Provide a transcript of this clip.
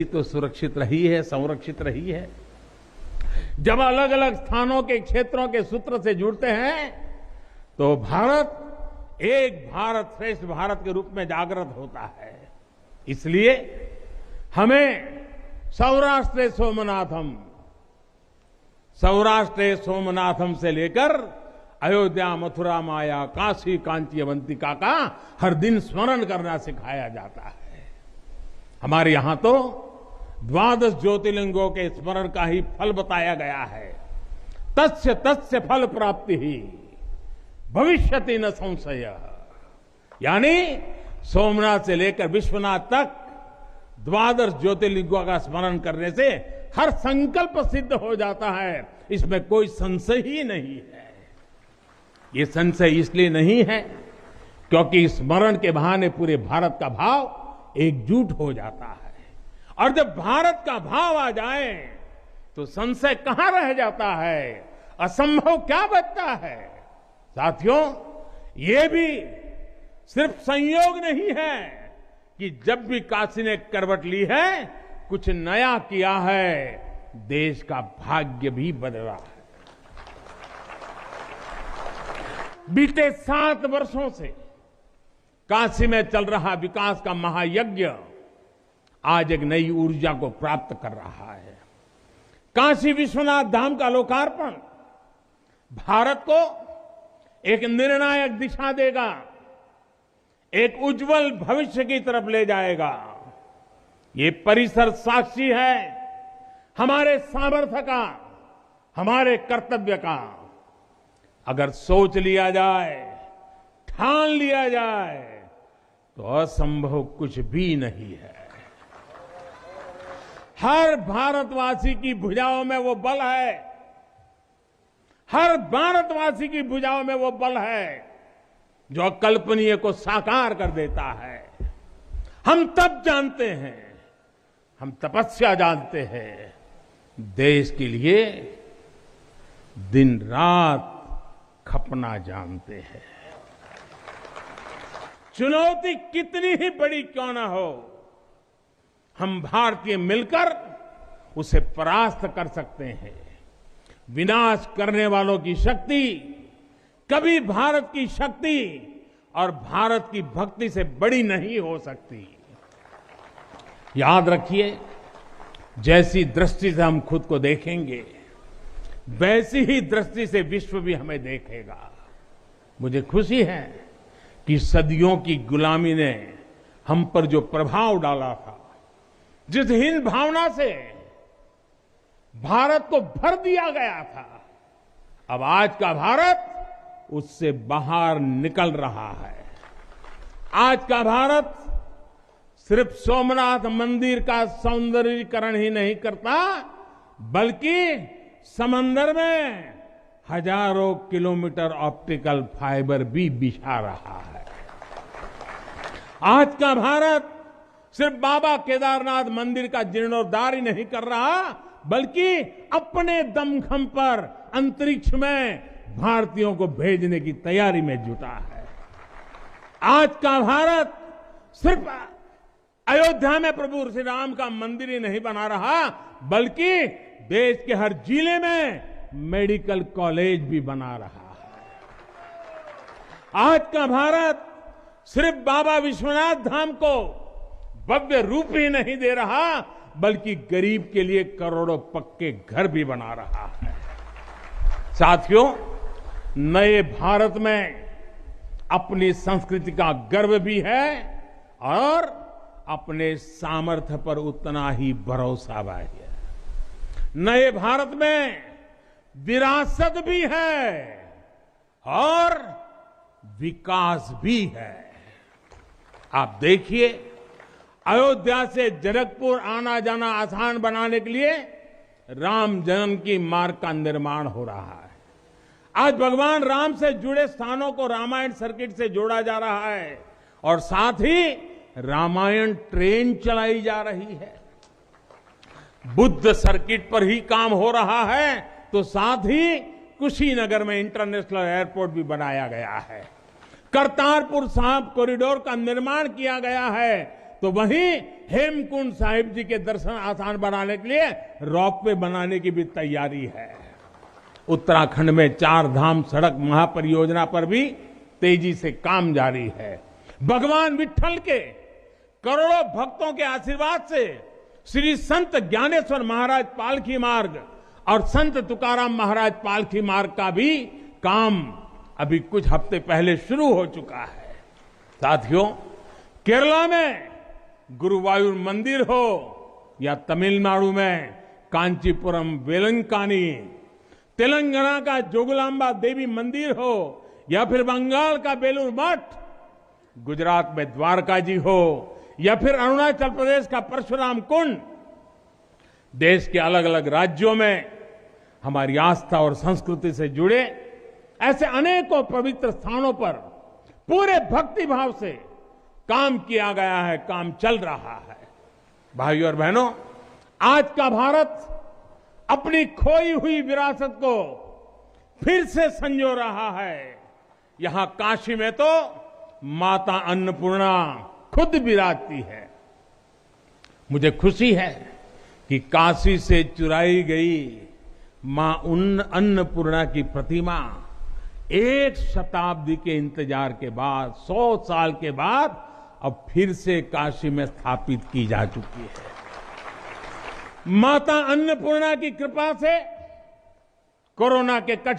तो सुरक्षित रही है, संरक्षित रही है। जब अलग अलग स्थानों के क्षेत्रों के सूत्र से जुड़ते हैं तो भारत एक भारत श्रेष्ठ भारत के रूप में जागृत होता है। इसलिए हमें सौराष्ट्र सोमनाथम से लेकर अयोध्या, मथुरा, माया, काशी, कांची, अवंतिका का हर दिन स्मरण करना सिखाया जाता है। हमारे यहां तो 12 ज्योतिर्लिंगों के स्मरण का ही फल बताया गया है। तस्य तस्य फल प्राप्ति ही भविष्यति न संशय। यानी सोमनाथ से लेकर विश्वनाथ तक 12 ज्योतिर्लिंगों का स्मरण करने से हर संकल्प सिद्ध हो जाता है, इसमें कोई संशय ही नहीं है। ये संशय इसलिए नहीं है क्योंकि स्मरण के बहाने पूरे भारत का भाव एकजुट हो जाता है। और जब भारत का भाव आ जाए तो संशय कहां रह जाता है, असंभव क्या बचता है। साथियों, ये भी सिर्फ संयोग नहीं है कि जब भी काशी ने करवट ली है, कुछ नया किया है, देश का भाग्य भी बदला है। बीते 7 वर्षों से काशी में चल रहा विकास का महायज्ञ आज एक नई ऊर्जा को प्राप्त कर रहा है। काशी विश्वनाथ धाम का लोकार्पण भारत को एक निर्णायक दिशा देगा, एक उज्जवल भविष्य की तरफ ले जाएगा। ये परिसर साक्षी है हमारे सामर्थ्य का, हमारे कर्तव्य का। अगर सोच लिया जाए, ठान लिया जाए तो असंभव कुछ भी नहीं है। हर भारतवासी की भुजाओं में वो बल है, हर भारतवासी की भुजाओं में वो बल है जो अकल्पनीय को साकार कर देता है। हम तप जानते हैं, हम तपस्या जानते हैं, देश के लिए दिन रात खपना जानते हैं। चुनौती कितनी ही बड़ी क्यों ना हो, हम भारतीय मिलकर उसे परास्त कर सकते हैं। विनाश करने वालों की शक्ति कभी भारत की शक्ति और भारत की भक्ति से बड़ी नहीं हो सकती। याद रखिए, जैसी दृष्टि से हम खुद को देखेंगे, वैसी ही दृष्टि से विश्व भी हमें देखेगा। मुझे खुशी है कि सदियों की गुलामी ने हम पर जो प्रभाव डाला था, जिस हीन भावना से भारत को भर दिया गया था, अब आज का भारत उससे बाहर निकल रहा है। आज का भारत सिर्फ सोमनाथ मंदिर का सौंदर्यीकरण ही नहीं करता, बल्कि समंदर में हजारों किलोमीटर ऑप्टिकल फाइबर भी बिछा रहा है। आज का भारत सिर्फ बाबा केदारनाथ मंदिर का जीर्णोद्धार ही नहीं कर रहा, बल्कि अपने दमखम पर अंतरिक्ष में भारतीयों को भेजने की तैयारी में जुटा है। आज का भारत सिर्फ अयोध्या में प्रभु श्री राम का मंदिर ही नहीं बना रहा, बल्कि देश के हर जिले में मेडिकल कॉलेज भी बना रहा है। आज का भारत सिर्फ बाबा विश्वनाथ धाम को भव्य रूप ही नहीं दे रहा, बल्कि गरीब के लिए करोड़ों पक्के घर भी बना रहा है। साथियों, नए भारत में अपनी संस्कृति का गर्व भी है और अपने सामर्थ्य पर उतना ही भरोसा भी है। नए भारत में विरासत भी है और विकास भी है। आप देखिए, अयोध्या से जनकपुर आना जाना आसान बनाने के लिए राम जन्म की मार्ग का निर्माण हो रहा है। आज भगवान राम से जुड़े स्थानों को रामायण सर्किट से जोड़ा जा रहा है और साथ ही रामायण ट्रेन चलाई जा रही है। बुद्ध सर्किट पर ही काम हो रहा है तो साथ ही कुशीनगर में इंटरनेशनल एयरपोर्ट भी बनाया गया है। करतारपुर साहिब कॉरिडोर का निर्माण किया गया है तो वहीं हेमकुंड साहिब जी के दर्शन आसान बनाने के लिए रोपवे बनाने की भी तैयारी है। उत्तराखंड में 4 धाम सड़क महापरियोजना पर भी तेजी से काम जारी है। भगवान विट्ठल के करोड़ों भक्तों के आशीर्वाद से श्री संत ज्ञानेश्वर महाराज पालकी मार्ग और संत तुकाराम महाराज पालकी मार्ग का भी काम अभी कुछ हफ्ते पहले शुरू हो चुका है। साथियों, केरला में गुरुवायूर मंदिर हो या तमिलनाडु में कांचीपुरम वेलंकानी, तेलंगाना का जोगलांबा देवी मंदिर हो या फिर बंगाल का बेलूर मठ, गुजरात में द्वारका जी हो या फिर अरुणाचल प्रदेश का परशुराम कुंड, देश के अलग अलग राज्यों में हमारी आस्था और संस्कृति से जुड़े ऐसे अनेकों पवित्र स्थानों पर पूरे भक्ति भाव से काम किया गया है, काम चल रहा है। भाइयों और बहनों, आज का भारत अपनी खोई हुई विरासत को फिर से संजो रहा है। यहां काशी में तो माता अन्नपूर्णा खुद विराजती है। मुझे खुशी है कि काशी से चुराई गई मां अन्नपूर्णा की प्रतिमा 1 शताब्दी के इंतजार के बाद, 100 साल के बाद अब फिर से काशी में स्थापित की जा चुकी है। माता अन्नपूर्णा की कृपा से कोरोना के कठिन